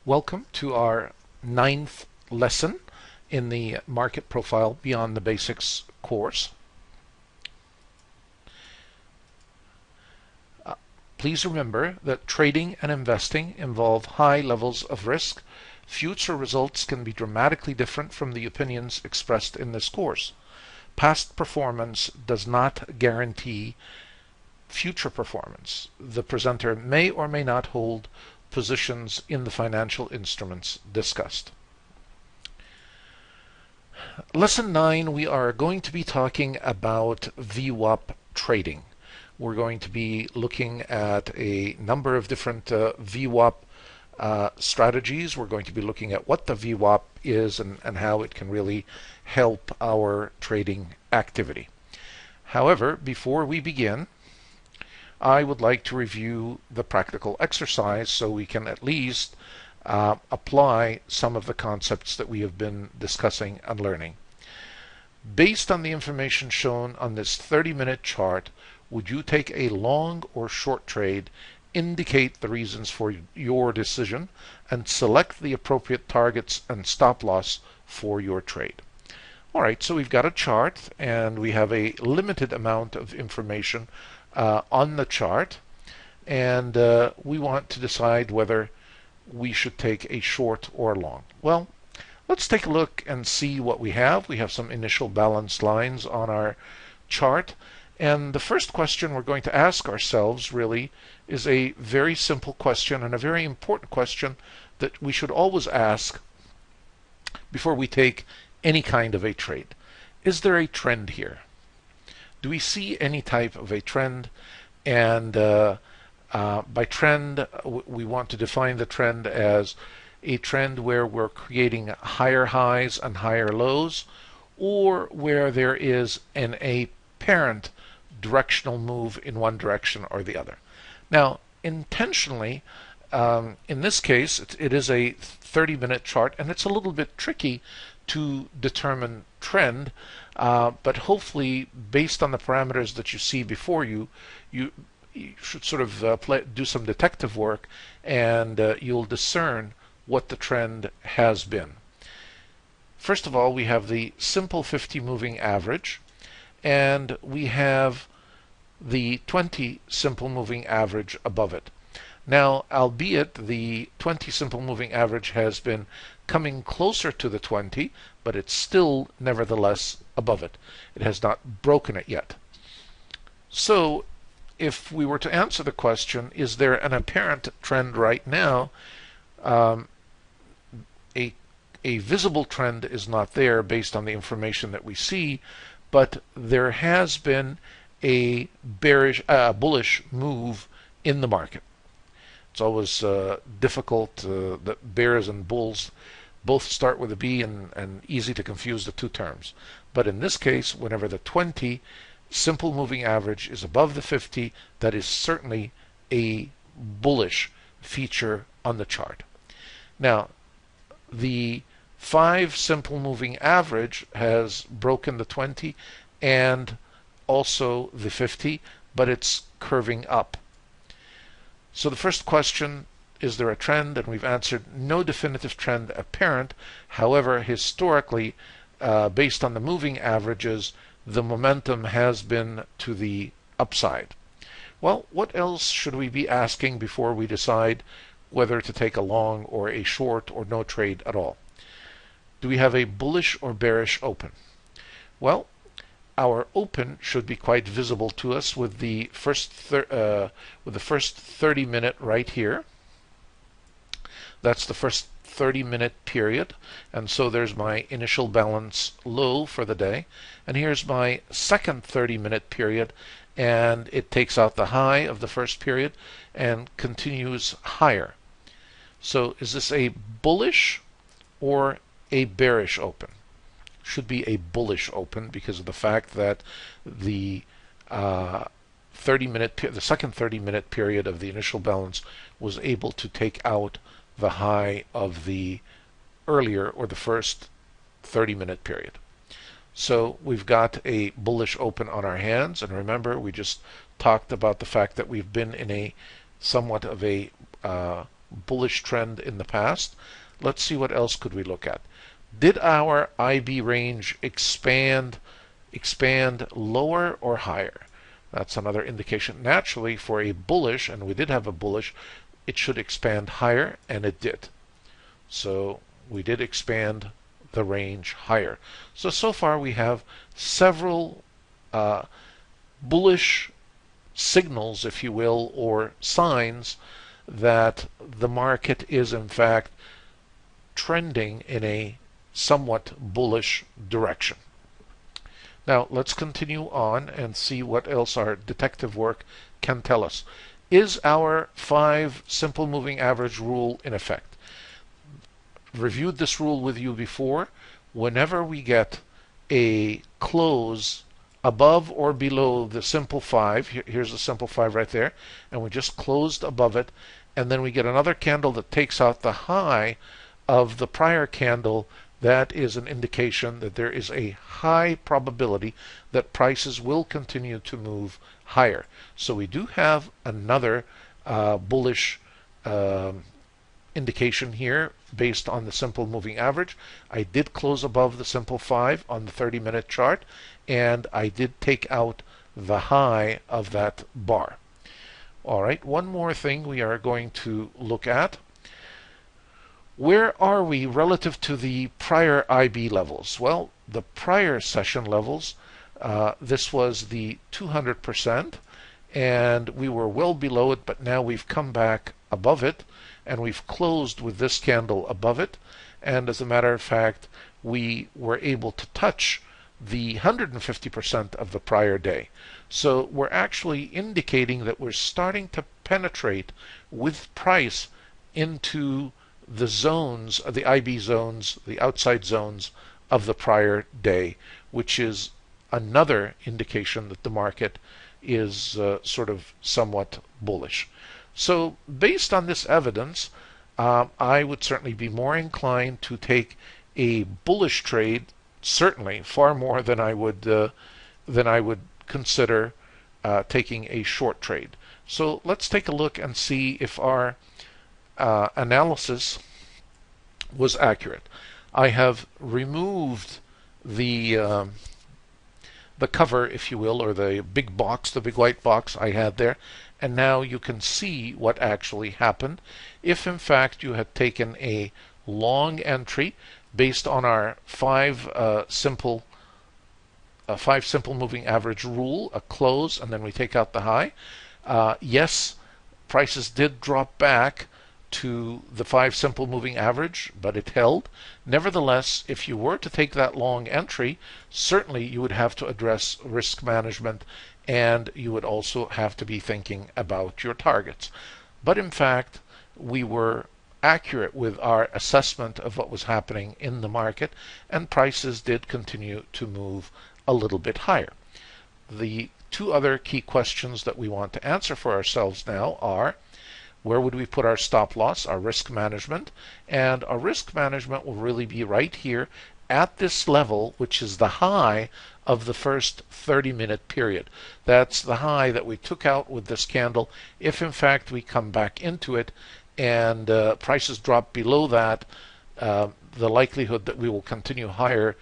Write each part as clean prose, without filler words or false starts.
Welcome to our 9th lesson in the Market Profile Beyond the Basics course. Please remember that trading and investing involve high levels of risk. Future results can be dramatically different from the opinions expressed in this course. Past performance does not guarantee future performance. The presenter may or may not hold positions in the financial instruments discussed. Lesson 9, we are going to be talking about VWAP trading. We're going to be looking at a number of different VWAP strategies. We're going to be looking at what the VWAP is and how it can really help our trading activity. However, before we begin, I would like to review the practical exercise so we can at least apply some of the concepts that we have been discussing and learning. Based on the information shown on this 30-minute chart, would you take a long or short trade, indicate the reasons for your decision, and select the appropriate targets and stop loss for your trade? Alright, so we've got a chart and we have a limited amount of information on the chart, and we want to decide whether we should take a short or long. Well, let's take a look and see what we have. We have some initial balanced lines on our chart, and the first question we're going to ask ourselves really is a very simple question and a very important question that we should always ask before we take any kind of a trade. Is there a trend here? Do we see any type of a trend? And by trend, we want to define the trend as a trend where we're creating higher highs and higher lows, or where there is an apparent directional move in one direction or the other. Now, intentionally, in this case, it is a 30-minute chart, and it's a little bit tricky to determine trend, but hopefully, based on the parameters that you see before you, you should sort of do some detective work, and you'll discern what the trend has been. First of all, we have the simple 50 moving average, and we have the 20 simple moving average above it. Now, albeit the 20 simple moving average has been coming closer to the 20, but it's still nevertheless above it. It has not broken it yet. So if we were to answer the question, is there an apparent trend right now? A visible trend is not there based on the information that we see, but there has been a bullish move in the market. It's always difficult that bears and bulls both start with a B and easy to confuse the two terms. But in this case, whenever the 20 simple moving average is above the 50, that is certainly a bullish feature on the chart. Now, the 5 simple moving average has broken the 20 and also the 50, but it's curving up. So the first question, is there a trend? And we've answered no definitive trend apparent. However, historically, based on the moving averages, the momentum has been to the upside. Well, what else should we be asking before we decide whether to take a long or a short or no trade at all? Do we have a bullish or bearish open? Well, our open should be quite visible to us with the first 30-minute right here. That's the first 30-minute period, and so there's my initial balance low for the day, and here's my second 30-minute period, and it takes out the high of the first period and continues higher. So is this a bullish or a bearish open? Should be a bullish open because of the fact that the second 30-minute period of the initial balance was able to take out the high of the earlier or the first 30-minute period. So we've got a bullish open on our hands, and remember we just talked about the fact that we've been in a somewhat of a bullish trend in the past. Let's see what else could we look at. Did our IB range expand lower or higher? That's another indication. Naturally, for a bullish, and we did have a bullish, it should expand higher, and it did. So we did expand the range higher. So far we have several bullish signals, if you will, or signs that the market is in fact trending in a somewhat bullish direction. Now let's continue on and see what else our detective work can tell us. Is our 5 simple moving average rule in effect? Reviewed this rule with you before. Whenever we get a close above or below the simple 5, here's the simple 5 right there, and we just closed above it, and then we get another candle that takes out the high of the prior candle, that is an indication that there is a high probability that prices will continue to move higher. So we do have another bullish indication here based on the simple moving average. I did close above the simple 5 on the 30-minute chart, and I did take out the high of that bar. All right, one more thing we are going to look at. Where are we relative to the prior IB levels? Well, the prior session levels, this was the 200%, and we were well below it, but now we've come back above it, and we've closed with this candle above it, and as a matter of fact, we were able to touch the 150% of the prior day. So we're actually indicating that we're starting to penetrate with price into the zones, the IB zones, the outside zones of the prior day, which is another indication that the market is sort of somewhat bullish. So based on this evidence, I would certainly be more inclined to take a bullish trade, certainly far more than I would consider taking a short trade. So let's take a look and see if our analysis was accurate. I have removed the cover, if you will, or the big box, the big white box I had there, and now you can see what actually happened. If in fact you had taken a long entry based on our 5 simple moving average rule, a close, and then we take out the high, yes, prices did drop back to the 5 simple moving average, but it held. Nevertheless, if you were to take that long entry, certainly you would have to address risk management, and you would also have to be thinking about your targets. But in fact, we were accurate with our assessment of what was happening in the market, and prices did continue to move a little bit higher. The 2 other key questions that we want to answer for ourselves now are, where would we put our stop loss, our risk management? And our risk management will really be right here at this level, which is the high of the first 30-minute period. That's the high that we took out with this candle. If in fact we come back into it and prices drop below that, the likelihood that we will continue higher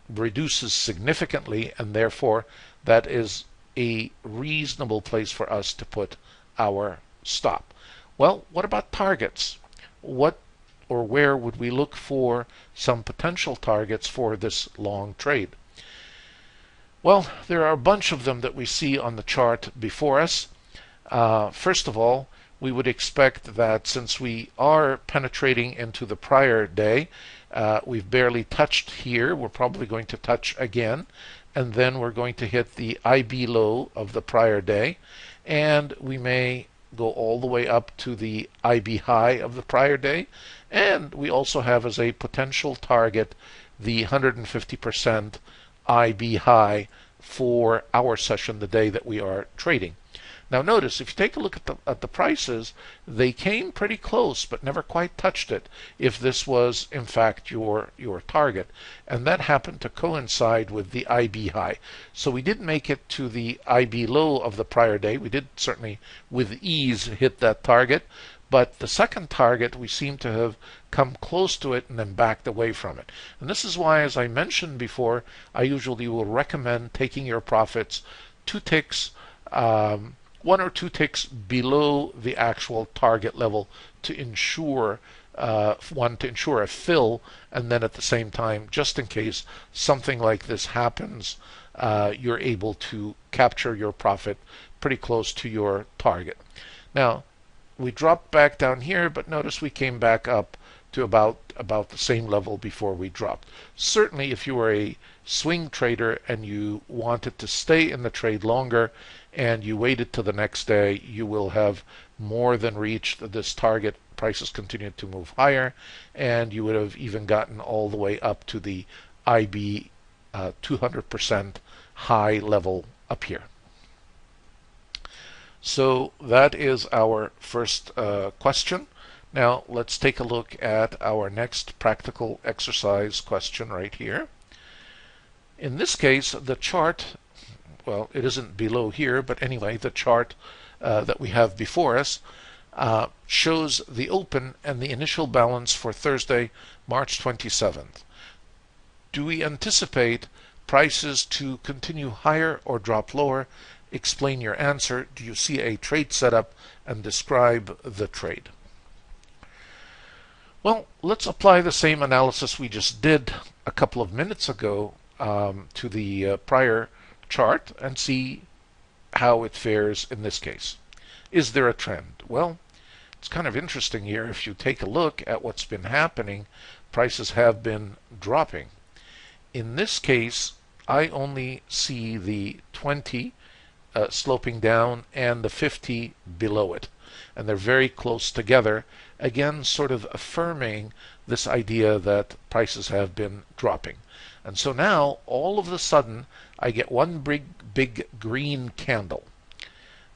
reduces significantly, and therefore that is a reasonable place for us to put our stop. Well, what about targets? What or where would we look for some potential targets for this long trade? Well, there are a bunch of them that we see on the chart before us. First of all, we would expect that since we are penetrating into the prior day, we've barely touched here, we're probably going to touch again, and then we're going to hit the IB low of the prior day, and we may go all the way up to the IB high of the prior day, and we also have as a potential target the 150% IB high for our session, the day that we are trading. Now notice, if you take a look at the prices, they came pretty close but never quite touched it if this was in fact your target. And that happened to coincide with the IB high. So we did make it to the IB low of the prior day. We did certainly with ease hit that target, But the second target, we seem to have come close to it and then backed away from it. And this is why, as I mentioned before, I usually will recommend taking your profits 2 ticks, 1 or 2 ticks below the actual target level to ensure to ensure a fill, and then at the same time, just in case something like this happens, you're able to capture your profit pretty close to your target. Now, we dropped back down here, but notice we came back up to about the same level before we dropped. Certainly, if you were a swing trader and you wanted to stay in the trade longer and you waited till the next day, you will have more than reached this target. Prices continued to move higher, and you would have even gotten all the way up to the IB 200% high level up here. So that is our first question. Now let's take a look at our next practical exercise question right here. In this case, the chart, well, it isn't below here, but anyway, the chart that we have before us shows the open and the initial balance for Thursday, March 27th. Do we anticipate prices to continue higher or drop lower? Explain your answer. Do you see a trade setup, and describe the trade? Well, let's apply the same analysis we just did a couple of minutes ago to the prior chart and see how it fares in this case. Is there a trend? Well, it's kind of interesting here. If you take a look at what's been happening, prices have been dropping. In this case, I only see the 20 sloping down and the 50 below it, and they're very close together, again sort of affirming this idea that prices have been dropping. And so now all of a sudden I get one big green candle.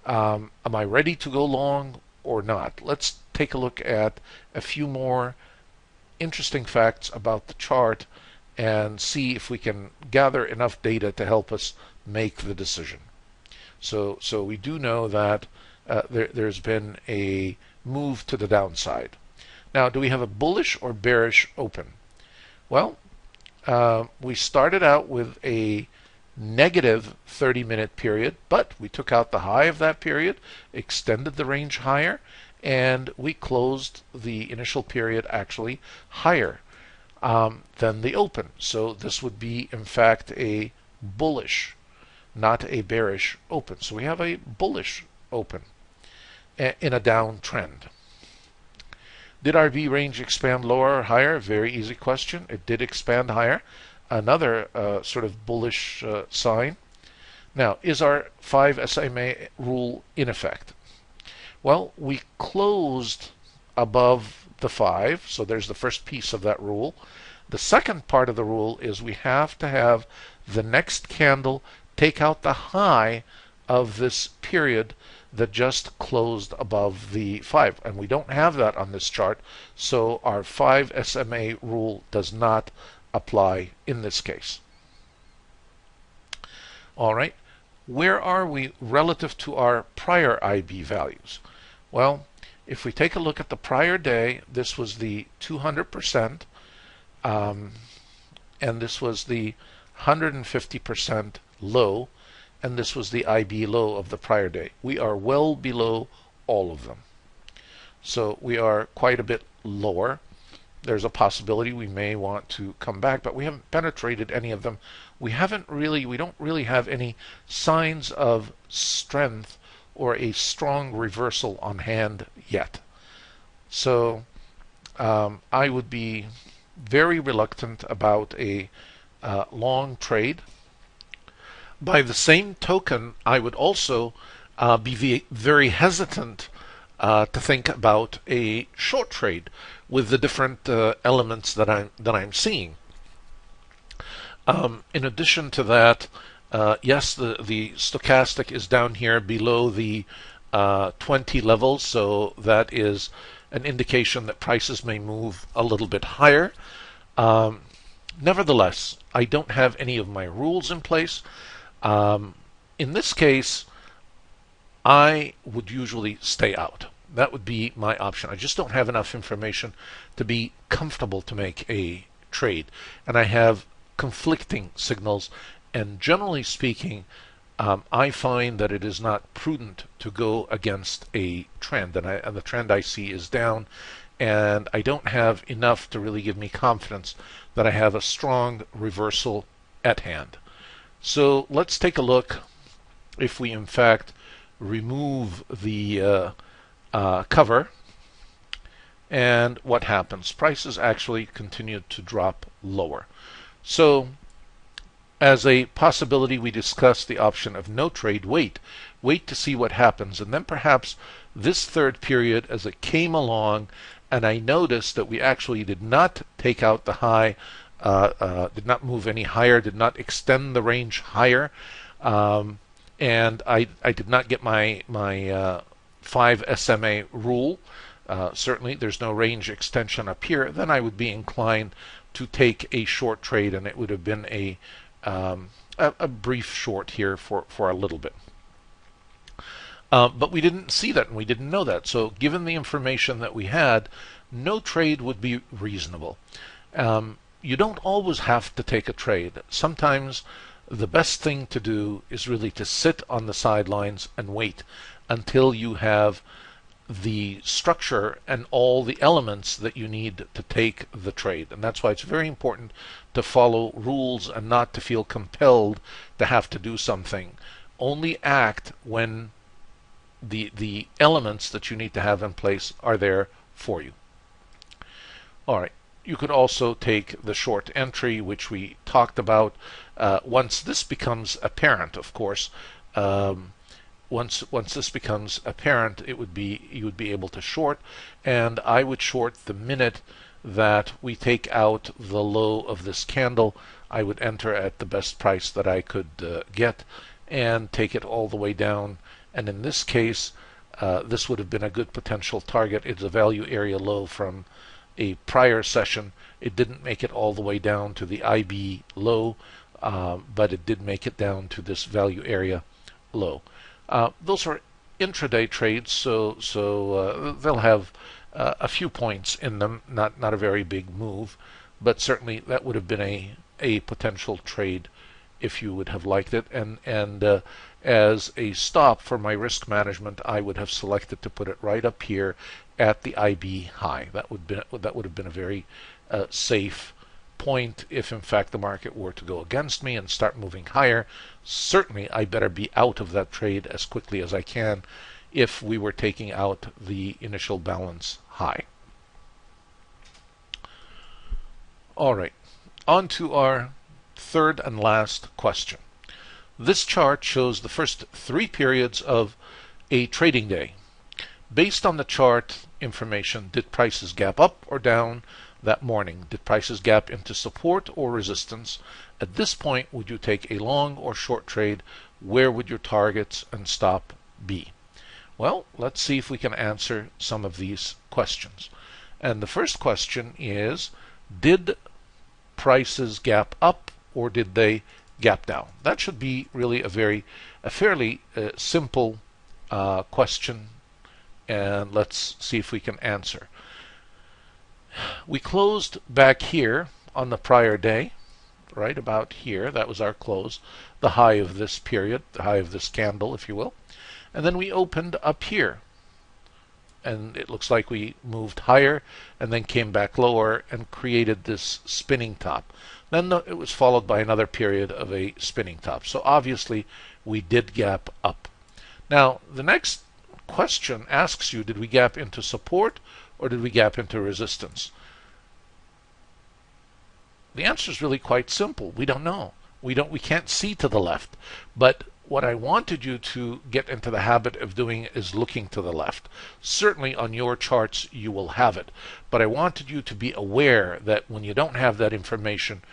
Am I ready to go long or not? Let's take a look at a few more interesting facts about the chart and see if we can gather enough data to help us make the decision. So we do know that there's been a move to the downside. Now, do we have a bullish or bearish open? Well, we started out with a negative 30-minute period, but we took out the high of that period, extended the range higher, and we closed the initial period actually higher than the open. So this would be, in fact, a bullish, not a bearish open. So we have a bullish open in a downtrend. Did our B range expand lower or higher? Very easy question. It did expand higher. Another sort of bullish sign. Now, is our 5 SMA rule in effect? Well, we closed above the 5, so there's the first piece of that rule. The second part of the rule is we have to have the next candle take out the high of this period that just closed above the 5. And we don't have that on this chart, so our 5 SMA rule does not apply in this case. All right, where are we relative to our prior IB values? Well, if we take a look at the prior day, this was the 200%, and this was the 150% low, and this was the IB low of the prior day. We are well below all of them. So we are quite a bit lower. There's a possibility we may want to come back, but we haven't penetrated any of them. We don't really have any signs of strength or a strong reversal on hand yet. So I would be very reluctant about a long trade. By the same token, I would also be very hesitant to think about a short trade with the different elements that I'm seeing. In addition to that, yes, the stochastic is down here below the 20 level, so that is an indication that prices may move a little bit higher. Nevertheless, I don't have any of my rules in place. In this case, I would usually stay out. That would be my option. I just don't have enough information to be comfortable to make a trade. And I have conflicting signals. And generally speaking, I find that it is not prudent to go against a trend. And the trend I see is down. And I don't have enough to really give me confidence that I have a strong reversal at hand. So let's take a look if we in fact remove the cover, and what happens? Prices actually continue to drop lower. So as a possibility, we discussed the option of no trade, wait to see what happens, and then perhaps this third period as it came along, and I noticed that we actually did not take out the high, did not move any higher, did not extend the range higher, and I did not get my 5 SMA rule. Certainly there's no range extension up here. Then I would be inclined to take a short trade, and it would have been a brief short here for a little bit. But we didn't see that and we didn't know that. So given the information that we had, no trade would be reasonable. You don't always have to take a trade. Sometimes the best thing to do is really to sit on the sidelines and wait until you have the structure and all the elements that you need to take the trade. And that's why it's very important to follow rules and not to feel compelled to have to do something. Only act when the elements that you need to have in place are there for you. All right. You could also take the short entry, which we talked about. Once this becomes apparent, of course, once this becomes apparent, you would be able to short, and I would short the minute that we take out the low of this candle. I would enter at the best price that I could get and take it all the way down. And in this case, this would have been a good potential target. It's a value area low from a prior session. It didn't make it all the way down to the IB low, but it did make it down to this value area low. Those are intraday trades, so they'll have a few points in them, not a very big move, but certainly that would have been a potential trade if you would have liked it. And as a stop for my risk management, I would have selected to put it right up here at the IB high. That would have been a very safe point if in fact the market were to go against me and start moving higher. Certainly I better be out of that trade as quickly as I can if we were taking out the initial balance high. All right, on to our third and last question. This chart shows the first 3 periods of a trading day. Based on the chart information, did prices gap up or down that morning? Did prices gap into support or resistance? At this point, would you take a long or short trade? Where would your targets and stop be? Well, let's see if we can answer some of these questions. And the first question is, did prices gap up or did they gap down? That should be really a fairly simple question, and let's see if we can answer. We closed back here on the prior day, right about here. That was our close, the high of this period, the high of this candle, if you will. And then we opened up here, and it looks like we moved higher and then came back lower and created this spinning top. Then it was followed by another period of a spinning top. So obviously we did gap up. Now the next question asks you, did we gap into support or did we gap into resistance? The answer is really quite simple. We don't know. We can't see to the left. But what I wanted you to get into the habit of doing is looking to the left. Certainly on your charts you will have it, but I wanted you to be aware that when you don't have that information,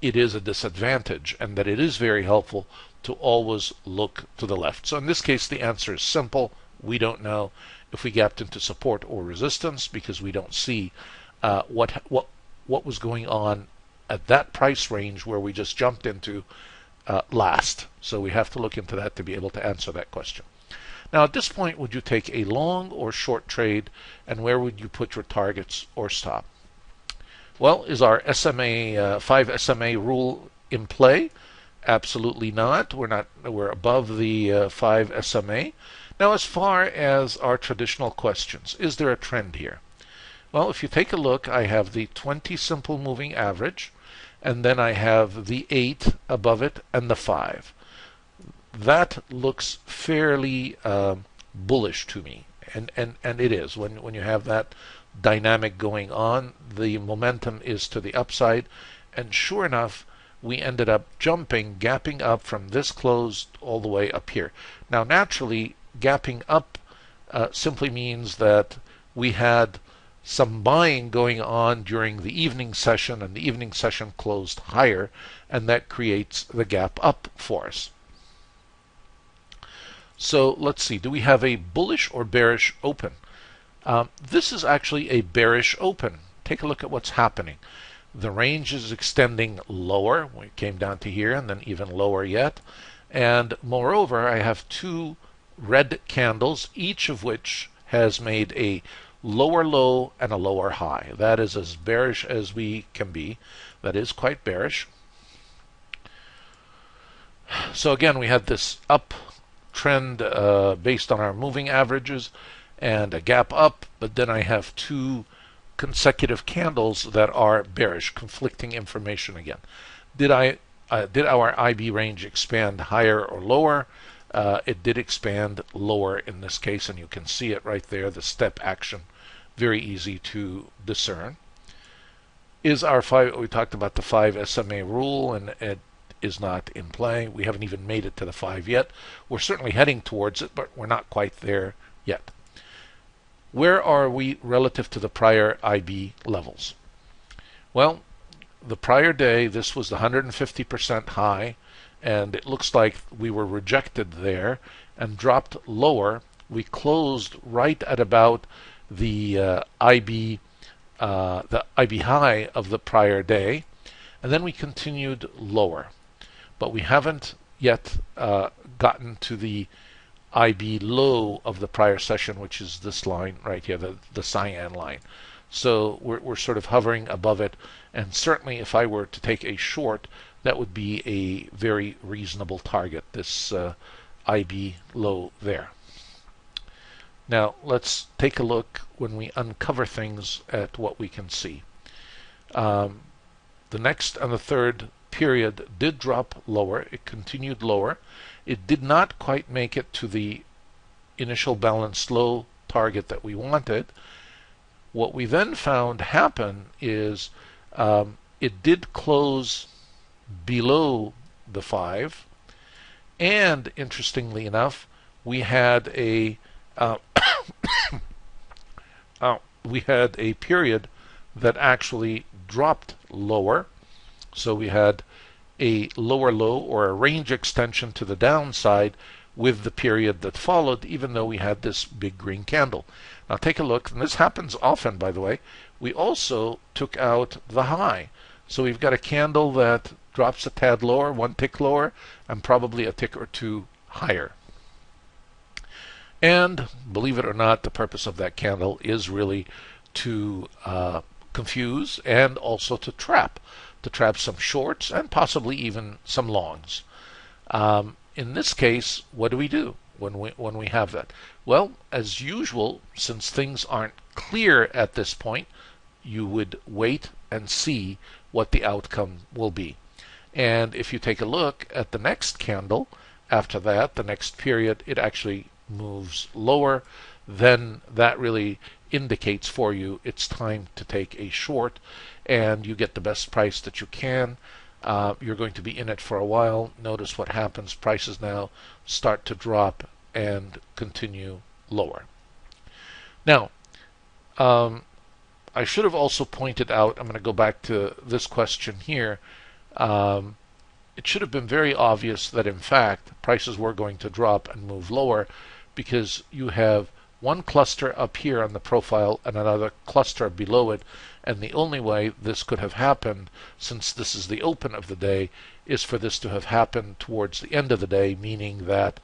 it is a disadvantage, and that it is very helpful to always look to the left. So in this case, the answer is simple. We don't know if we gapped into support or resistance because we don't see what was going on at that price range where we just jumped into last. So we have to look into that to be able to answer that question. Now at this point, would you take a long or short trade, and where would you put your targets or stop? Well, is our SMA 5 SMA rule in play? Absolutely not. We're above the 5 SMA. Now, as far as our traditional questions, is there a trend here? Well, if you take a look, I have the 20 simple moving average, and then I have the 8 above it and the 5. That looks fairly bullish to me, and it is. When you have that dynamic going on, the momentum is to the upside, and sure enough, we ended up jumping, gapping up from this close all the way up here. Now, naturally, gapping up simply means that we had some buying going on during the evening session, and the evening session closed higher, and that creates the gap up for us. So let's see, do we have a bullish or bearish open? This is actually a bearish open. Take a look at what's happening. The range is extending lower. We came down to here and then even lower yet. And moreover, I have two red candles, each of which has made a lower low and a lower high. That is as bearish as we can be. That is quite bearish. So again, we had this up trend based on our moving averages and a gap up, but then I have two consecutive candles that are bearish, conflicting information again. Did our IB range expand higher or lower? It did expand lower in this case, and you can see it right there, the step action, very easy to discern. Is our 5, we talked about the 5 SMA rule, and it is not in play. We haven't even made it to the 5 yet. We're certainly heading towards it, but we're not quite there yet. Where are we relative to the prior IB levels? Well, the prior day, this was the 150% high, and it looks like we were rejected there and dropped lower. We closed right at about the IB high of the prior day, and then we continued lower. But we haven't yet gotten to the IB low of the prior session, which is this line right here, the cyan line. So we're sort of hovering above it, and certainly if I were to take a short, that would be a very reasonable target, this IB low there. Now let's take a look when we uncover things at what we can see. The next and the third period did drop lower. It continued lower. It did not quite make it to the initial balanced low target that we wanted. What we then found happen is it did close below the 5, and interestingly enough, we had a period that actually dropped lower. So we had a lower low or a range extension to the downside with the period that followed, even though we had this big green candle. Now take a look, and this happens often, by the way. We also took out the high. So we've got a candle that drops a tad lower, one tick lower, and probably a tick or two higher. And believe it or not, the purpose of that candle is really to confuse and also to trap some shorts and possibly even some longs. In this case, what do we do when we have that? Well, as usual, since things aren't clear at this point, you would wait and see what the outcome will be. And if you take a look at the next candle, after that, the next period, it actually moves lower. Then that really indicates for you it's time to take a short, and you get the best price that you can. You're going to be in it for a while. Notice what happens. Prices now start to drop and continue lower. Now, I should have also pointed out, I'm going to go back to this question here. It should have been very obvious that in fact prices were going to drop and move lower, because you have one cluster up here on the profile and another cluster below it, and the only way this could have happened, since this is the open of the day, is for this to have happened towards the end of the day, meaning that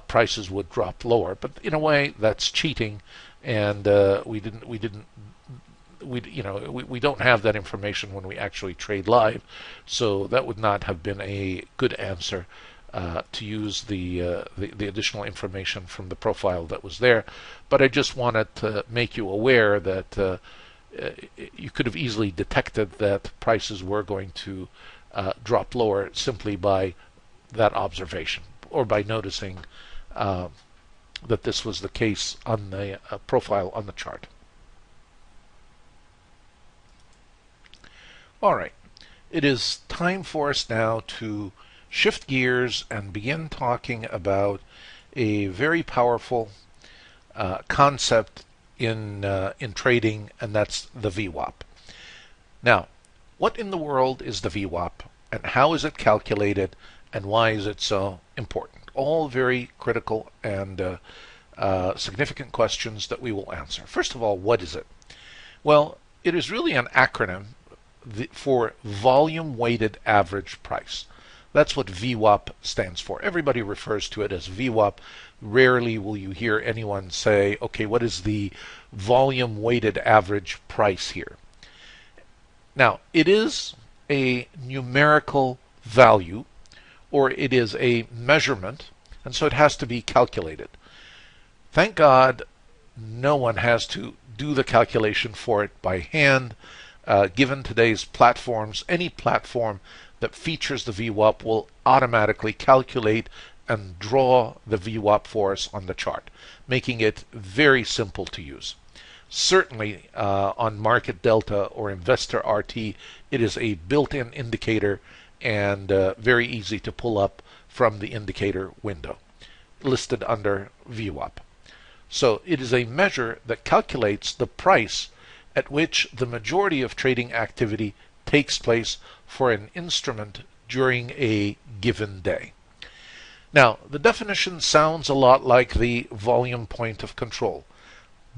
prices would drop lower. But in a way, that's cheating, and we don't have that information when we actually trade live, so that would not have been a good answer to use the additional information from the profile that was there. But I just wanted to make you aware that you could have easily detected that prices were going to drop lower simply by that observation, or by noticing that this was the case on the profile on the chart. All right, it is time for us now to shift gears and begin talking about a very powerful concept in trading, and that's the VWAP. Now, what in the world is the VWAP, and how is it calculated, and why is it so important? All very critical and significant questions that we will answer. First of all, what is it? Well, it is really an acronym for volume weighted average price. That's what VWAP stands for. Everybody refers to it as VWAP. Rarely will you hear anyone say, okay, what is the volume weighted average price here? Now, it is a numerical value, or it is a measurement, and so it has to be calculated. Thank God no one has to do the calculation for it by hand. Given today's platforms, any platform that features the VWAP will automatically calculate and draw the VWAP for us on the chart, making it very simple to use. Certainly on Market Delta or Investor RT, it is a built-in indicator and very easy to pull up from the indicator window, listed under VWAP. So it is a measure that calculates the price at which the majority of trading activity takes place for an instrument during a given day. Now, the definition sounds a lot like the volume point of control,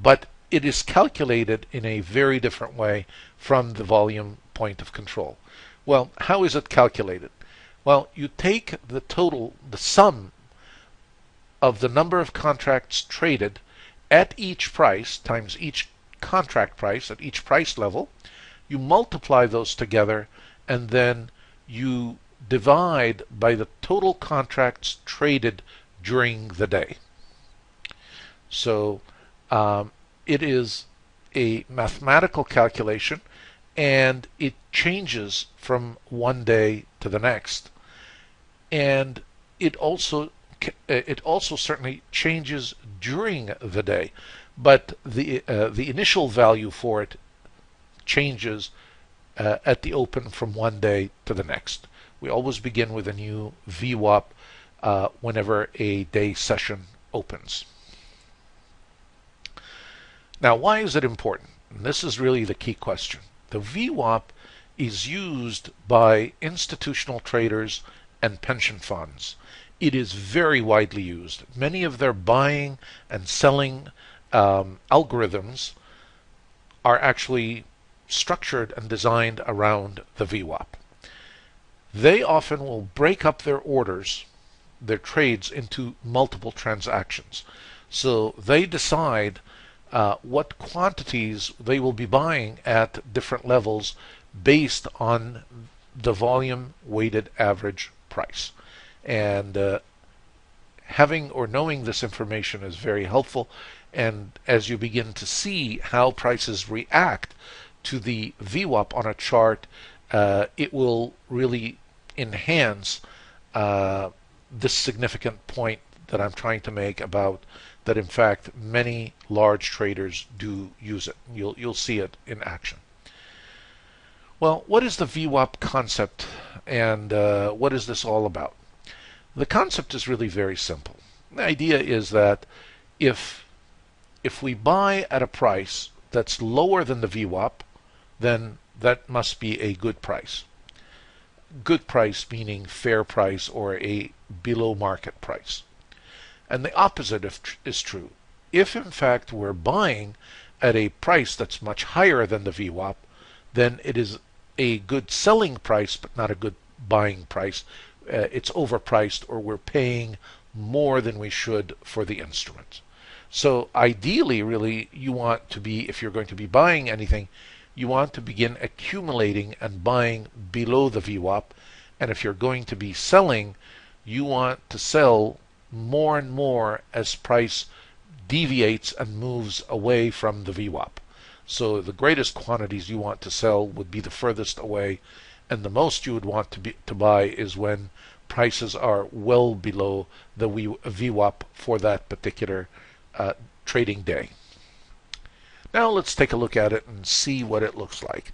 but it is calculated in a very different way from the volume point of control. Well, how is it calculated? Well, you take the total, the sum of the number of contracts traded at each price times each contract price at each price level, you multiply those together, and then you divide by the total contracts traded during the day. So it is a mathematical calculation, and it changes from one day to the next. And it also certainly changes during the day, but the initial value for it changes at the open from one day to the next. We always begin with a new VWAP whenever a day session opens. Now, why is it important? And this is really the key question. The VWAP is used by institutional traders and pension funds. It is very widely used. Many of their buying and selling algorithms are actually structured and designed around the VWAP. They often will break up their orders, their trades, into multiple transactions. So they decide what quantities they will be buying at different levels based on the volume weighted average price. And having or knowing this information is very helpful. And as you begin to see how prices react to the VWAP on a chart, it will really enhance this significant point that I'm trying to make about that, in fact, many large traders do use it. You'll see it in action. Well, what is the VWAP concept, and what is this all about? The concept is really very simple. The idea is that if we buy at a price that's lower than the VWAP, then that must be a good price. Good price meaning fair price or a below market price. And the opposite is true. If in fact we're buying at a price that's much higher than the VWAP, then it is a good selling price but not a good buying price. It's overpriced, or we're paying more than we should for the instrument. So ideally, really, you want to be, if you're going to be buying anything, you want to begin accumulating and buying below the VWAP. And if you're going to be selling, you want to sell more and more as price deviates and moves away from the VWAP. So the greatest quantities you want to sell would be the furthest away, and the most you would want to buy is when prices are well below the VWAP for that particular trading day. Now let's take a look at it and see what it looks like.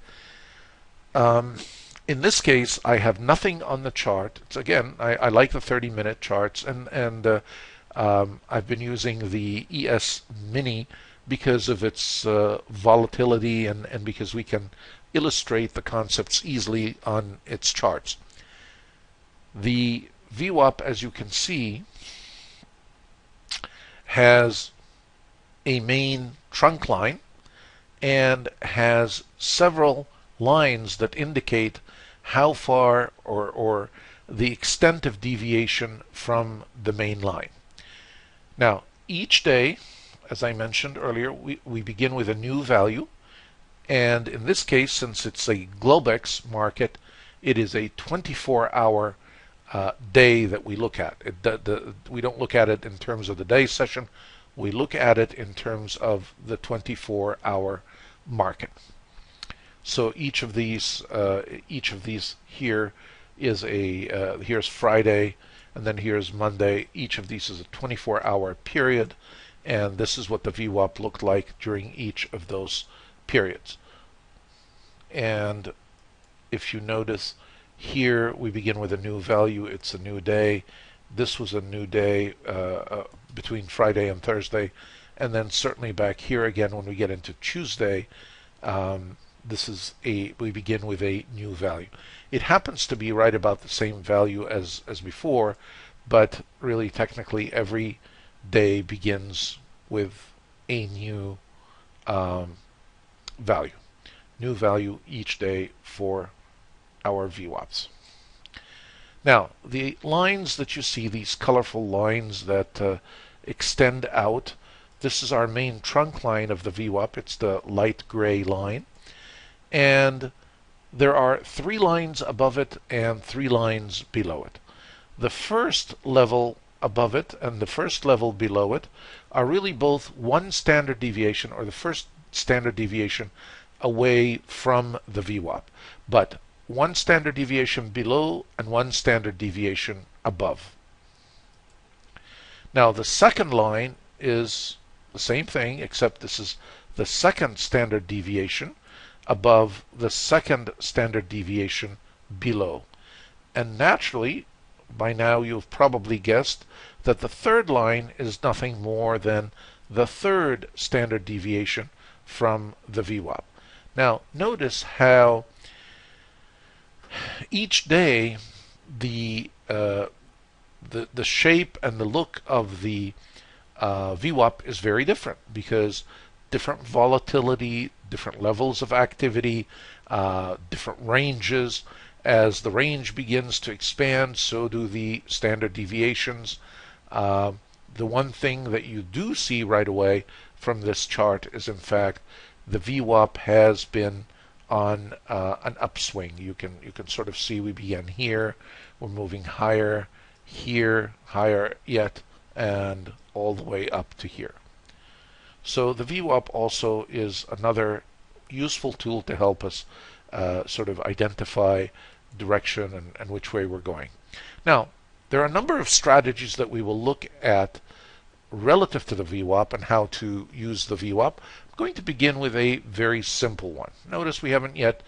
In this case, I have nothing on the chart. It's, again, I like the 30-minute charts, and I've been using the ES Mini because of its volatility and because we can illustrate the concepts easily on its charts. The VWAP, as you can see, has a main trunk line and has several lines that indicate how far or the extent of deviation from the main line. Now, each day, as I mentioned earlier, we begin with a new value, and in this case, since it's a Globex market, it is a 24-hour day that we look at. We don't look at it in terms of the day session. We look at it in terms of the 24-hour market. So each of these here is here's Friday, and then here's Monday. Each of these is a 24-hour period, and this is what the VWAP looked like during each of those periods. And if you notice, here we begin with a new value. It's a new day. This was a new day between Friday and Thursday, and then certainly back here again when we get into Tuesday, we begin with a new value. It happens to be right about the same value as before, but really technically every day begins with a new value. New value each day for our VWAPs. Now, the lines that you see, these colorful lines that extend out, this is our main trunk line of the VWAP. It's the light gray line. And there are 3 lines above it and 3 lines below it. The first level above it and the first level below it are really both one standard deviation, or the first standard deviation, away from the VWAP. But one standard deviation below and one standard deviation above. Now the second line is the same thing, except this is the second standard deviation above the second standard deviation below. And naturally, by now you've probably guessed that the third line is nothing more than the third standard deviation from the VWAP. Now notice how each day the shape and the look of the VWAP is very different, because different volatility, different levels of activity, different ranges. As the range begins to expand, so do the standard deviations. The one thing that you do see right away from this chart is, in fact, the VWAP has been on an upswing. You can sort of see we began here, we're moving higher, here, higher yet, and all the way up to here. So the VWAP also is another useful tool to help us sort of identify direction and which way we're going. Now, there are a number of strategies that we will look at relative to the VWAP and how to use the VWAP. I'm going to begin with a very simple one. Notice we haven't yet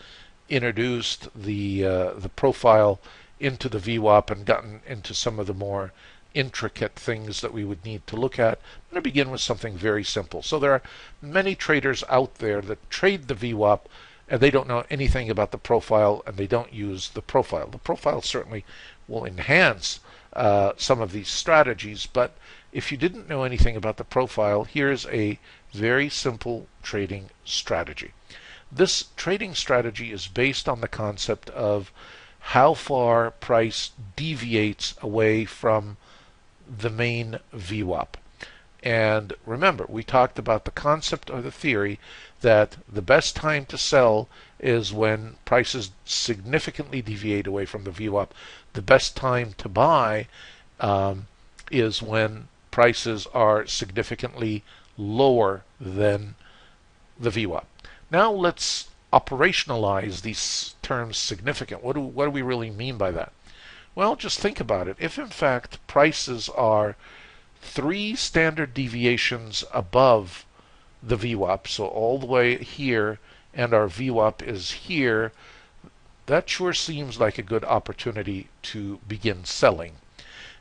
introduced the profile into the VWAP and gotten into some of the more intricate things that we would need to look at. I'm going to begin with something very simple. So there are many traders out there that trade the VWAP and they don't know anything about the profile, and they don't use the profile. The profile certainly will enhance some of these strategies, but if you didn't know anything about the profile, here's a very simple trading strategy. This trading strategy is based on the concept of how far price deviates away from the main VWAP. And remember, we talked about the concept or the theory that the best time to sell is when prices significantly deviate away from the VWAP. The best time to buy is when prices are significantly lower than the VWAP. Now let's operationalize these terms significant. What do we really mean by that? Well, just think about it. If in fact prices are 3 standard deviations above the VWAP, so all the way here, and our VWAP is here, that sure seems like a good opportunity to begin selling.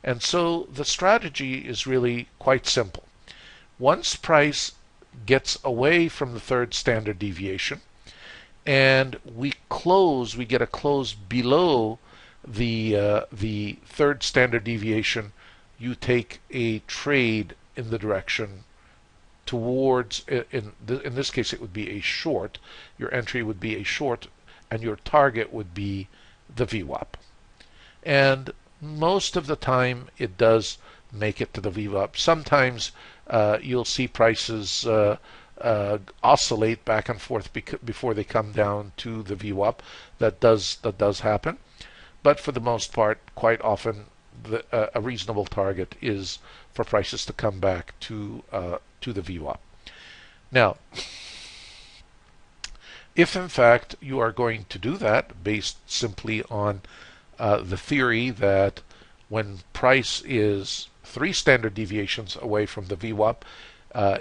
And so the strategy is really quite simple. Once price gets away from the 3rd standard deviation, and we get a close below the 3rd standard deviation, you take a trade in the direction towards, in this case it would be a short. Your entry would be a short, and your target would be the VWAP. And most of the time it does make it to the VWAP. Sometimes you'll see prices oscillate back and forth before they come down to the VWAP. That does happen. But for the most part, quite often, a reasonable target is for prices to come back to the VWAP. Now, if in fact you are going to do that based simply on the theory that when price is 3 standard deviations away from the VWAP,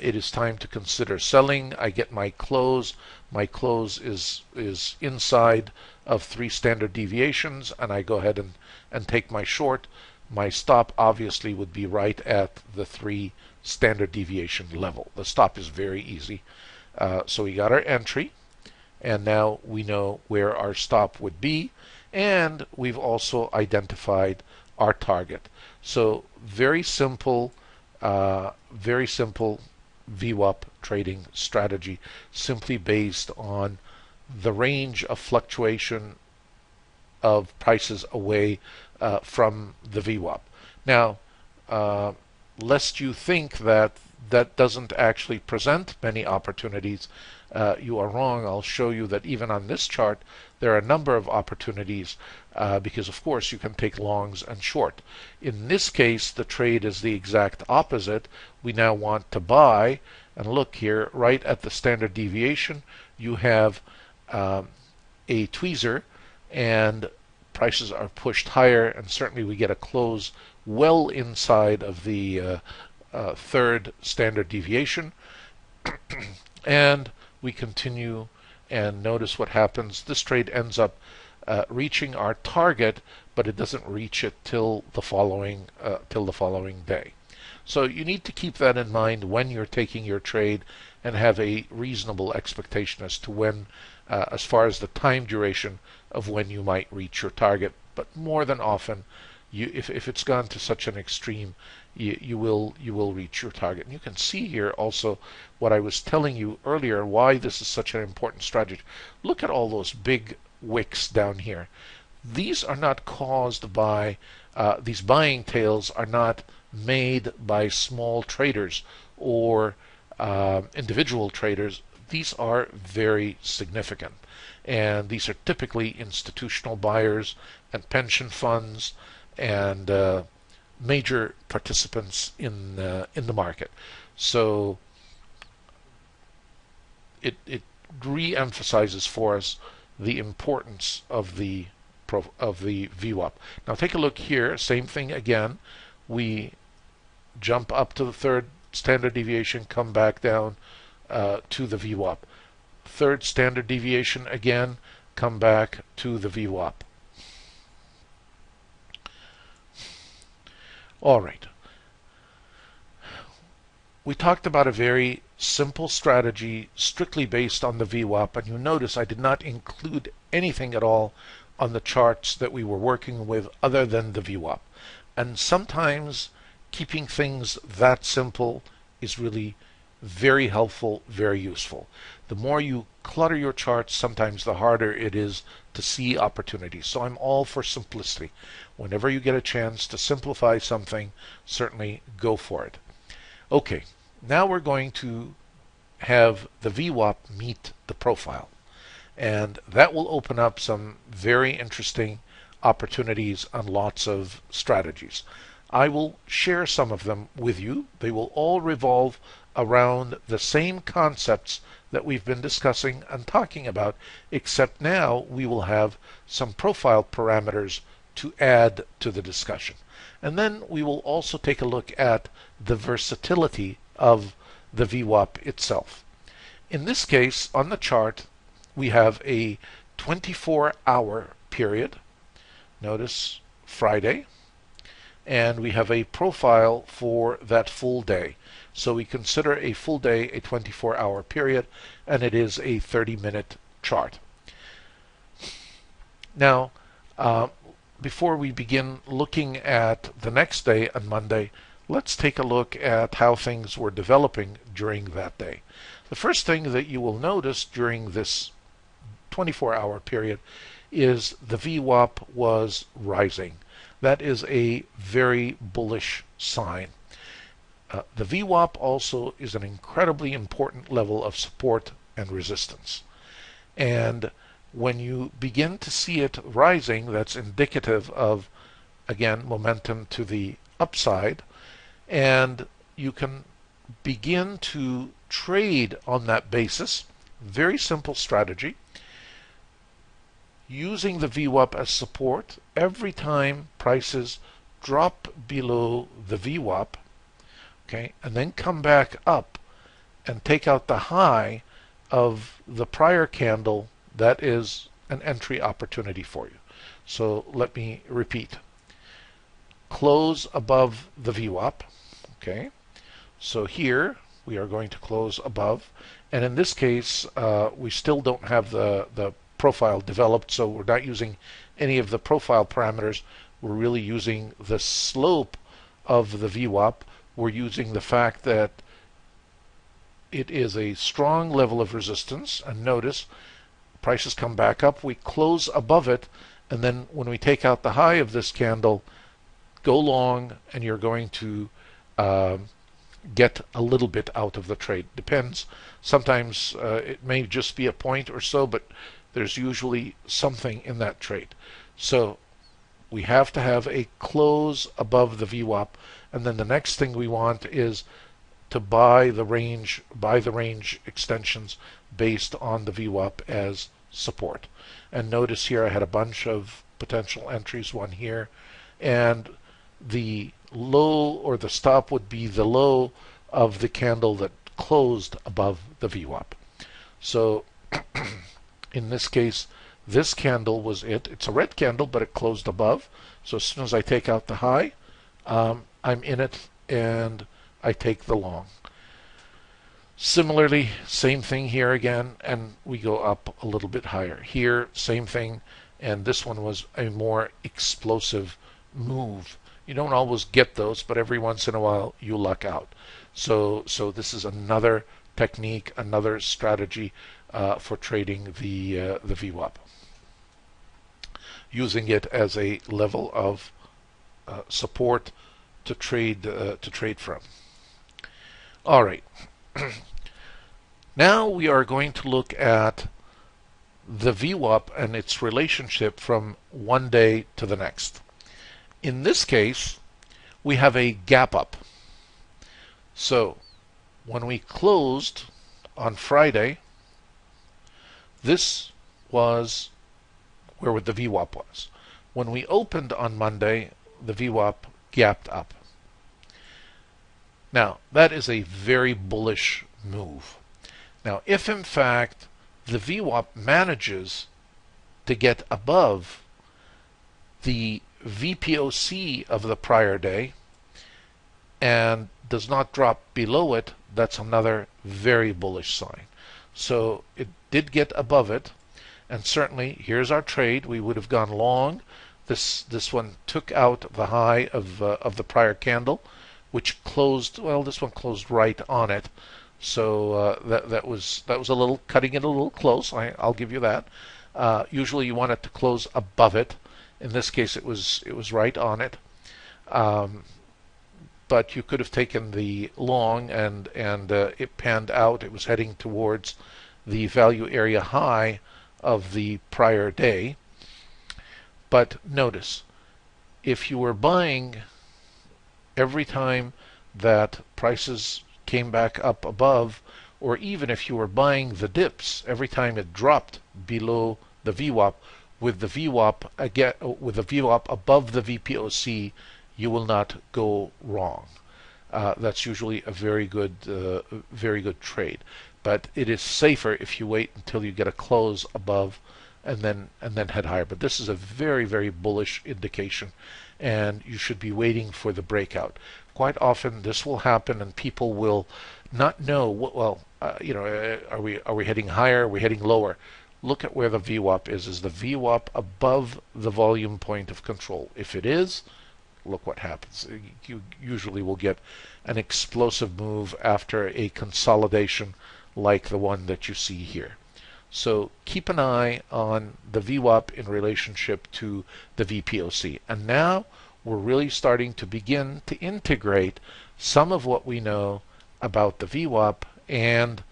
it is time to consider selling. I get my close. My close is inside of 3 standard deviations, and I go ahead and take my short. My stop obviously would be right at the 3 standard deviation level. The stop is very easy. So we got our entry, and now we know where our stop would be, and we've also identified our target. So very simple VWAP trading strategy, simply based on the range of fluctuation of prices away from the VWAP. Now, lest you think that that doesn't actually present many opportunities, you are wrong. I'll show you that even on this chart there are a number of opportunities, because of course you can take longs and short. In this case the trade is the exact opposite. We now want to buy, and look here, right at the standard deviation you have a tweezer, and prices are pushed higher, and certainly we get a close well inside of the 3rd standard deviation. And we continue, and notice what happens. This trade ends up reaching our target, but it doesn't reach it till the following day. So you need to keep that in mind when you're taking your trade, and have a reasonable expectation as to when, as far as the time duration of when you might reach your target. But more than often, if it's gone to such an extreme, you will reach your target. And you can see here also what I was telling you earlier, why this is such an important strategy. Look at all those big wicks down here. These are not caused by, these buying tails are not made by small traders or individual traders. These are very significant, and these are typically institutional buyers and pension funds and major participants in the market. So it re-emphasizes for us the importance of the VWAP. Now take a look here. Same thing again. We jump up to the 3rd standard deviation, come back down to the VWAP. 3rd standard deviation again, come back to the VWAP. All right. We talked about a very simple strategy strictly based on the VWAP, and you notice I did not include anything at all on the charts that we were working with other than the VWAP. And sometimes keeping things that simple is really very helpful, very useful. The more you clutter your charts, sometimes the harder it is to see opportunities. So I'm all for simplicity. Whenever you get a chance to simplify something, certainly go for it. Okay, now we're going to have the VWAP meet the profile. And that will open up some very interesting opportunities on lots of strategies. I will share some of them with you. They will all revolve around the same concepts that we've been discussing and talking about, except now we will have some profile parameters to add to the discussion. And then we will also take a look at the versatility of the VWAP itself. In this case, on the chart, we have a 24-hour period. Notice Friday. And we have a profile for that full day. So we consider a full day a 24-hour period, and it is a 30-minute chart. Now, before we begin looking at the next day on Monday, let's take a look at how things were developing during that day. The first thing that you will notice during this 24-hour period is the VWAP was rising. That is a very bullish sign. The VWAP also is an incredibly important level of support and resistance. And when you begin to see it rising, that's indicative of, again, momentum to the upside. And you can begin to trade on that basis. Very simple strategy. Using the VWAP as support, every time prices drop below the VWAP, okay, and then come back up and take out the high of the prior candle, that is an entry opportunity for you. So let me repeat. Close above the VWAP, okay. So here we are going to close above, and in this case we still don't have the profile developed, so we're not using any of the profile parameters. We're really using the slope of the VWAP. We're using the fact that it is a strong level of resistance, and notice prices come back up, we close above it, and then when we take out the high of this candle, go long, and you're going to get a little bit out of the trade. Depends. Sometimes it may just be a point or so, but there's usually something in that trade. So we have to have a close above the VWAP, and then the next thing we want is to buy the range extensions based on the VWAP as support. And notice here I had a bunch of potential entries, one here, and the low or the stop would be the low of the candle that closed above the VWAP. So in this case, this candle was it. It's a red candle, but it closed above. So as soon as I take out the high, I'm in it and I take the long. Similarly, same thing here again, and we go up a little bit higher. Here, same thing, and this one was a more explosive move. You don't always get those, but every once in a while you luck out. So this is another technique, another strategy for trading the VWAP, using it as a level of support to trade from. All right. Now we are going to look at the VWAP and its relationship from one day to the next. In this case, we have a gap up. So when we closed on Friday, this was where the VWAP was. When we opened on Monday, the VWAP gapped up. Now, that is a very bullish move. Now, if in fact the VWAP manages to get above the VPOC of the prior day and does not drop below it, that's another very bullish sign. So it did get above it, and certainly here's our trade. We would have gone long. This one took out the high of the prior candle, which closed, well, this one closed right on it. So that was a little cutting it a little close. I'll give you that. Usually you want it to close above it. In this case, it was right on it. Um, but you could have taken the long and it panned out. It was heading towards the value area high of the prior day. But notice, if you were buying every time that prices came back up above, or even if you were buying the dips every time it dropped below the VWAP, with the VWAP again, with the VWAP above the VPOC, you will not go wrong. That's usually a very good trade. But it is safer if you wait until you get a close above and then head higher. But this is a very bullish indication, and you should be waiting for the breakout. Quite often this will happen, and people will not know what. Well, are we heading higher? Are we heading lower? Look at where the VWAP is. Is the VWAP above the volume point of control? If it is, look what happens. You usually will get an explosive move after a consolidation like the one that you see here. So keep an eye on the VWAP in relationship to the VPOC. And now we're really starting to begin to integrate some of what we know about the VWAP and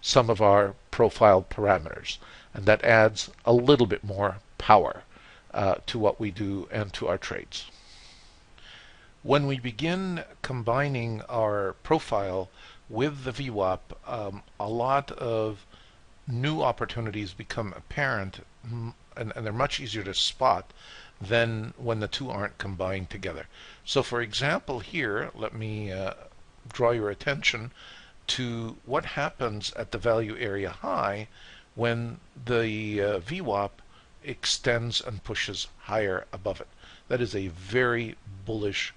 some of our profile parameters. And that adds a little bit more power to what we do and to our trades. When we begin combining our profile with the VWAP, a lot of new opportunities become apparent, and they're much easier to spot than when the two aren't combined together. So for example here, let me draw your attention to what happens at the value area high when the VWAP extends and pushes higher above it. That is a very bullish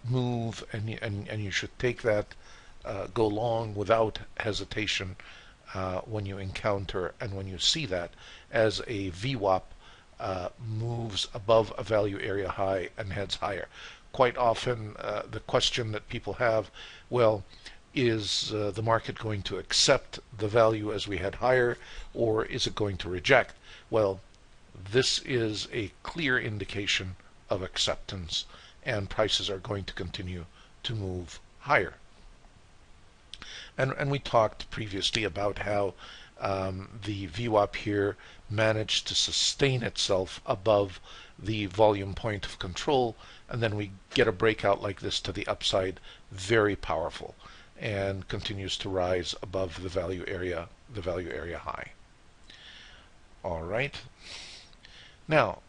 move, and you should take that, go long without hesitation when you encounter and when you see that, as a VWAP moves above a value area high and heads higher. Quite often the question that people have, well, is the market going to accept the value as we head higher, or is it going to reject? Well, this is a clear indication of acceptance, and prices are going to continue to move higher. And we talked previously about how the VWAP here managed to sustain itself above the volume point of control, and then we get a breakout like this to the upside, very powerful, and continues to rise above the value area high. All right. Now,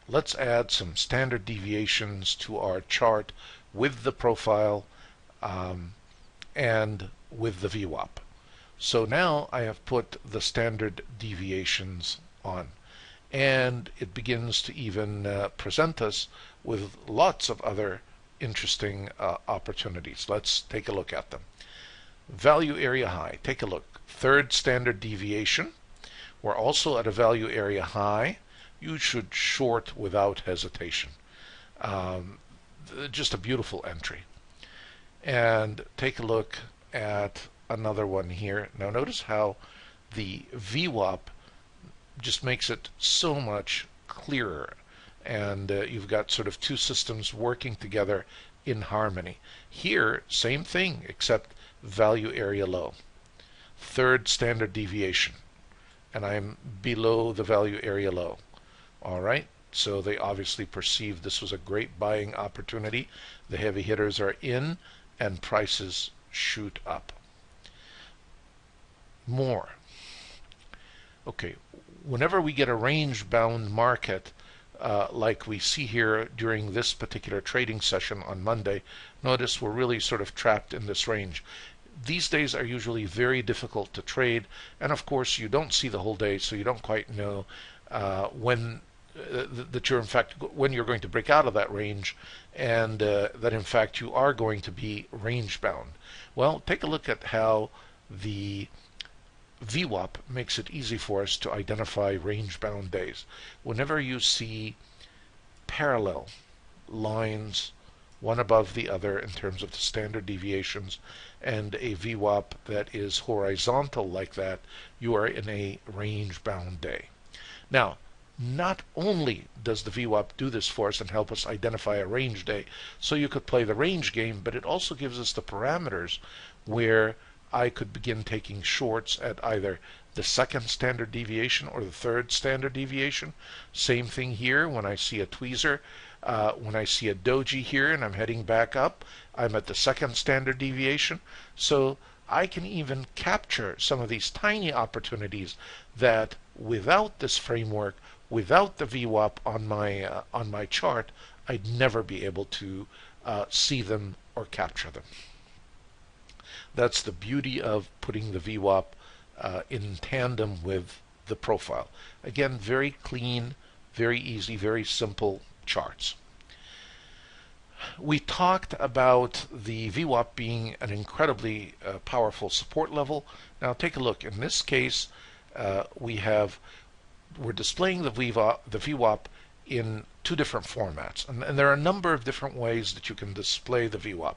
let's add some standard deviations to our chart with the profile and with the VWAP. So now I have put the standard deviations on, and it begins to even present us with lots of other interesting opportunities. Let's take a look at them. Value area high. Take a look. Third standard deviation. We're also at a value area high. You should short without hesitation. Just a beautiful entry. And take a look at another one here. Now notice how the VWAP just makes it so much clearer, and you've got sort of two systems working together in harmony. Here, same thing, except value area low. Third standard deviation, and I'm below the value area low. All right, so they obviously perceived this was a great buying opportunity. The heavy hitters are in, and prices shoot up. More. Okay, whenever we get a range-bound market, like we see here during this particular trading session on Monday, notice we're really sort of trapped in this range. These days are usually very difficult to trade, and of course you don't see the whole day, so you don't quite know when that you're in fact when you're going to break out of that range, and that in fact you are going to be range bound. Well, take a look at how the VWAP makes it easy for us to identify range bound days. Whenever you see parallel lines one above the other in terms of the standard deviations, and a VWAP that is horizontal like that, you are in a range-bound day. Now, not only does the VWAP do this for us and help us identify a range day, so you could play the range game, but it also gives us the parameters where I could begin taking shorts at either the second standard deviation or the third standard deviation. Same thing here when I see a tweezer. When I see a doji here and I'm heading back up, I'm at the second standard deviation. So I can even capture some of these tiny opportunities that without this framework, without the VWAP on my chart, I'd never be able to see them or capture them. That's the beauty of putting the VWAP in tandem with the profile. Again, very clean, very easy, very simple charts. We talked about the VWAP being an incredibly powerful support level. Now take a look. In this case, we're displaying the VWAP in two different formats, and there are a number of different ways that you can display the VWAP.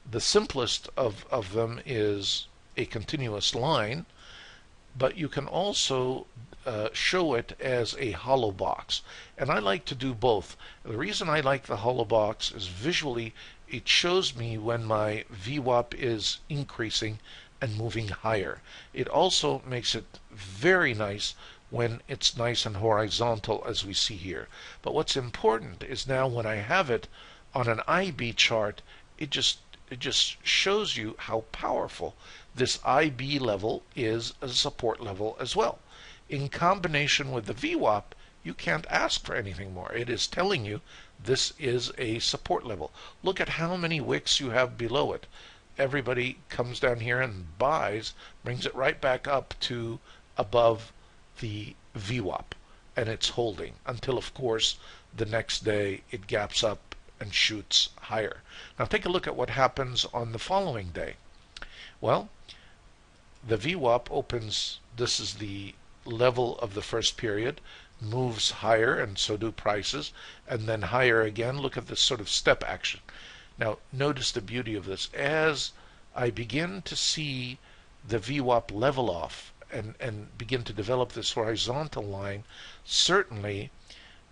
The simplest of them is a continuous line, but you can also show it as a hollow box. And I like to do both. The reason I like the hollow box is visually it shows me when my VWAP is increasing and moving higher. It also makes it very nice when it's nice and horizontal as we see here. But what's important is now when I have it on an IB chart, it just shows you how powerful this IB level is as a support level as well. In combination with the VWAP, you can't ask for anything more. It is telling you this is a support level. Look at how many wicks you have below it. Everybody comes down here and buys, brings it right back up to above the VWAP, and it's holding until, of course, the next day it gaps up and shoots higher. Now take a look at what happens on the following day. Well, the VWAP opens, this is the level of the first period, moves higher, and so do prices, and then higher again. Look at this sort of step action. Now notice the beauty of this. As I begin to see the VWAP level off and begin to develop this horizontal line, certainly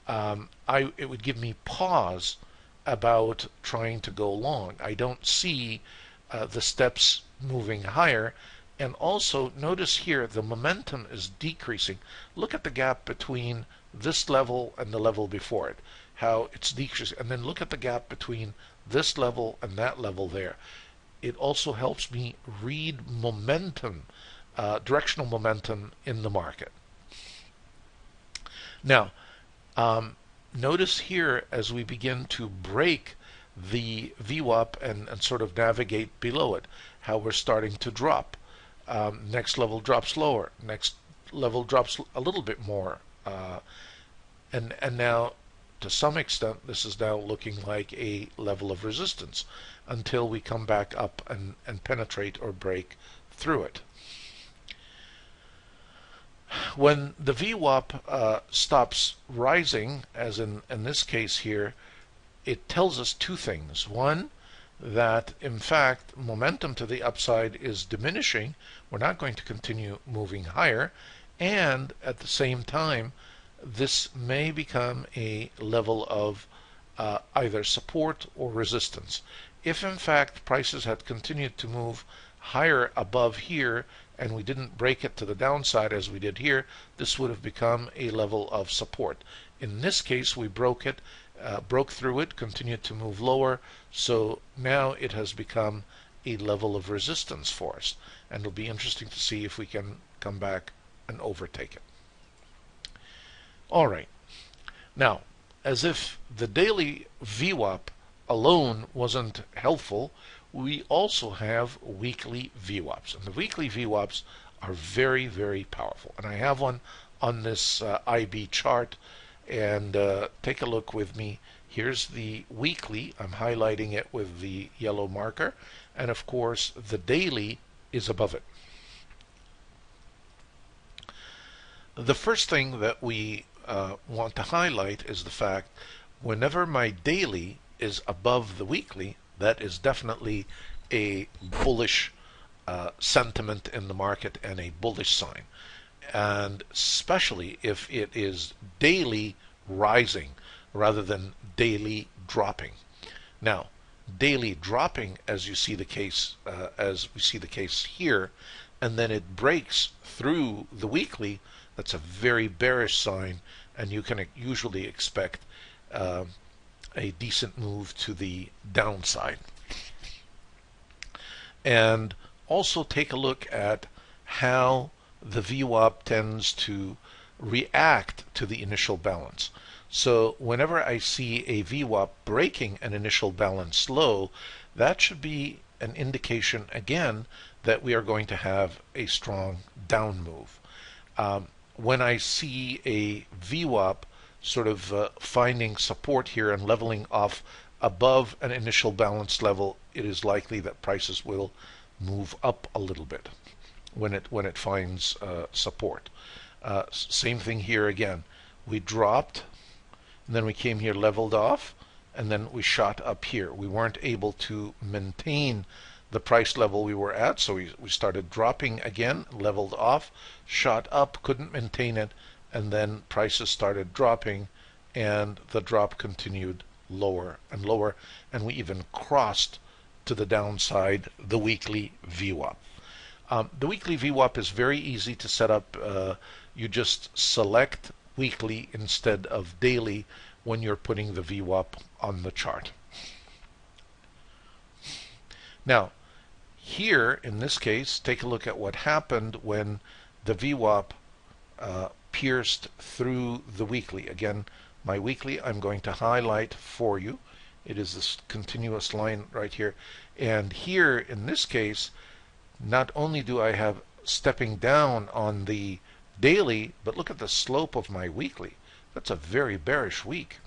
it would give me pause about trying to go long. I don't see the steps moving higher. And also notice here the momentum is decreasing. Look at the gap between this level and the level before it, how it's decreasing. And then look at the gap between this level and that level there. It also helps me read momentum, directional momentum in the market. Now, notice here as we begin to break the VWAP and sort of navigate below it, how we're starting to drop. Next level drops lower. Next level drops a little bit more. And now, to some extent, this is now looking like a level of resistance until we come back up and penetrate or break through it. When the VWAP stops rising, as in this case here, it tells us two things. One, that in fact momentum to the upside is diminishing. We're not going to continue moving higher, and at the same time this may become a level of either support or resistance. If in fact prices had continued to move higher above here and we didn't break it to the downside as we did here, this would have become a level of support. In this case we broke it, broke through it, continued to move lower, so now it has become a level of resistance for us, and it'll be interesting to see if we can come back and overtake it. All right, now as if the daily VWAP alone wasn't helpful, we also have weekly VWAPs, and the weekly VWAPs are very, very powerful, and I have one on this IB chart. And take a look with me. Here's the weekly. I'm highlighting it with the yellow marker. And of course, the daily is above it. The first thing that we want to highlight is the fact whenever my daily is above the weekly, that is definitely a bullish sentiment in the market and a bullish sign. And especially if it is daily rising rather than daily dropping. Now, daily dropping, as you see the case, as we see the case here, and then it breaks through the weekly, that's a very bearish sign, and you can usually expect a decent move to the downside. And also take a look at how the VWAP tends to react to the initial balance. So whenever I see a VWAP breaking an initial balance low, that should be an indication again that we are going to have a strong down move. When I see a VWAP sort of finding support here and leveling off above an initial balance level, it is likely that prices will move up a little bit when it finds support. Same thing here again. We dropped, and then we came here, leveled off, and then we shot up here. We weren't able to maintain the price level we were at, so we started dropping again, leveled off, shot up, couldn't maintain it, and then prices started dropping, and the drop continued lower and lower, and we even crossed to the downside the weekly VWAP. The weekly VWAP is very easy to set up. You just select weekly instead of daily when you're putting the VWAP on the chart. Now, here in this case, take a look at what happened when the VWAP pierced through the weekly. Again, my weekly I'm going to highlight for you. It is this continuous line right here. And here in this case, not only do I have stepping down on the daily, but look at the slope of my weekly. That's a very bearish week.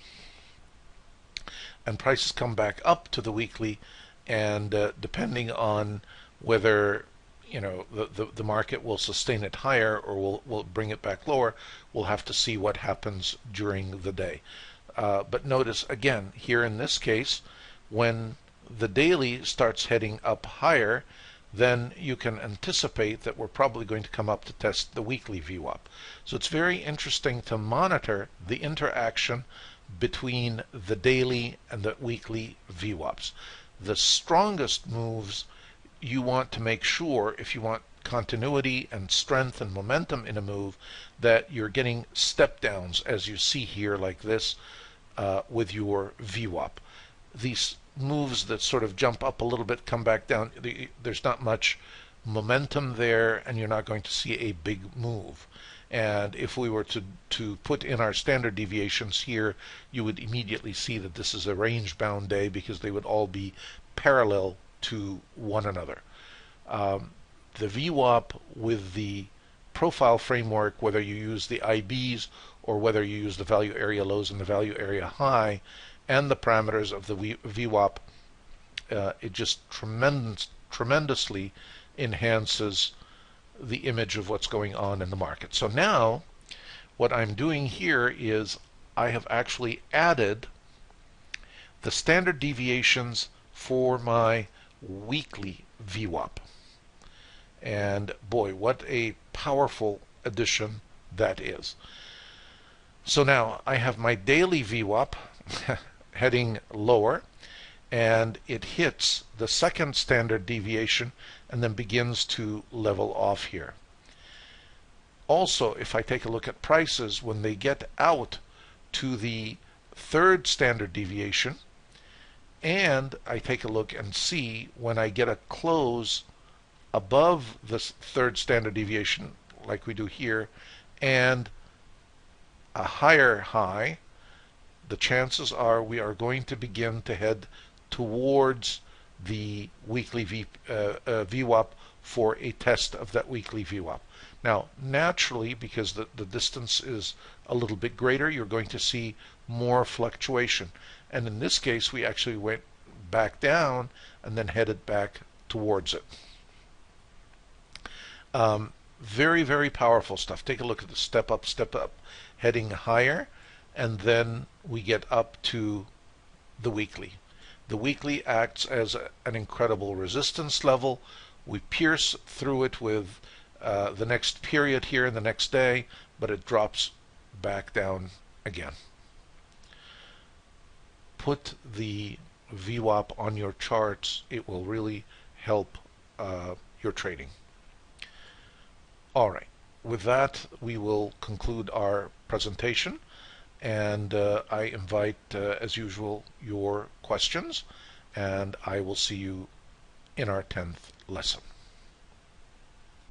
And prices come back up to the weekly, and depending on whether the market will sustain it higher or will bring it back lower, we'll have to see what happens during the day. But notice again, here in this case, when the daily starts heading up higher, then you can anticipate that we're probably going to come up to test the weekly VWAP. So it's very interesting to monitor the interaction between the daily and the weekly VWAPs. The strongest moves you want to make sure, if you want continuity and strength and momentum in a move, that you're getting step downs, as you see here like this with your VWAP. These moves that sort of jump up a little bit, come back down, there's not much momentum there, and you're not going to see a big move. And if we were to put in our standard deviations here, you would immediately see that this is a range-bound day because they would all be parallel to one another. The VWAP with the profile framework, whether you use the IBs or whether you use the value area lows and the value area high, and the parameters of the VWAP, it just tremendously enhances the image of what's going on in the market. So now what I'm doing here is I have actually added the standard deviations for my weekly VWAP. And boy, what a powerful addition that is. So now I have my daily VWAP heading lower, and it hits the second standard deviation and then begins to level off here. Also, if I take a look at prices, when they get out to the third standard deviation, and I take a look and see when I get a close above this third standard deviation, like we do here, and a higher high, the chances are we are going to begin to head towards the weekly VWAP for a test of that weekly VWAP. Now, naturally, because the distance is a little bit greater, you're going to see more fluctuation. And in this case, we actually went back down and then headed back towards it. Very, very powerful stuff. Take a look at the step up, heading higher, and then we get up to the weekly. The weekly acts as an incredible resistance level. We pierce through it with the next period here and the next day, but it drops back down again. Put the VWAP on your charts. It will really help your trading. All right. With that, we will conclude our presentation, and I invite, as usual, your questions, and I will see you in our 10th lesson.